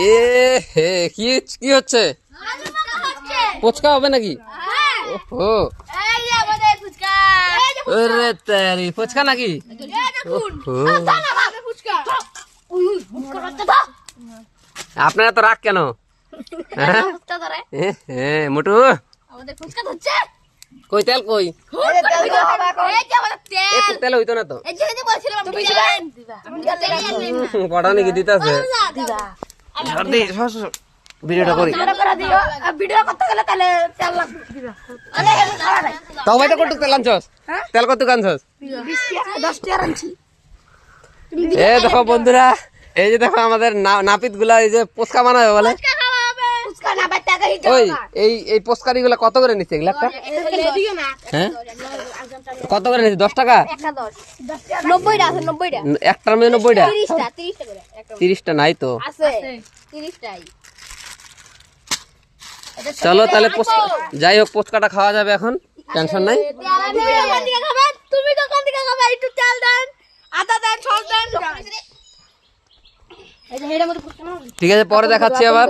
এ হে কি কি হচ্ছে? ফুচকা হবে নাকি? ওহো আরে তেরি ফুচকা নাকি? আপনারা তো রাগ কেন? হ্যাঁ মোটু কই তেল কই? তেল হইতো না তো কটা নাকি দিতে আছে ভিডিওটা করি তাও ভাই তো কত তেল আনছস? তেল কত আনছস? এ দেখো বন্ধুরা, এই যে দেখো আমাদের নাপিত গুলা এই যে পোস্কা বানাবে বলে। ওই এই এই পোস্কারি গুলা কত করে নিচ্ছে এগুলা? হ্যাঁ কত করে নিচ্ছে? 10 টাকা? একটার মধ্যে 90টা? 30টা নাই তো। চলো তাহলে যাই হোক পোস্কাটা খাওয়া যাবে এখন, টেনশন নাই। ঠিক আছে পরে দেখাচ্ছি আবার।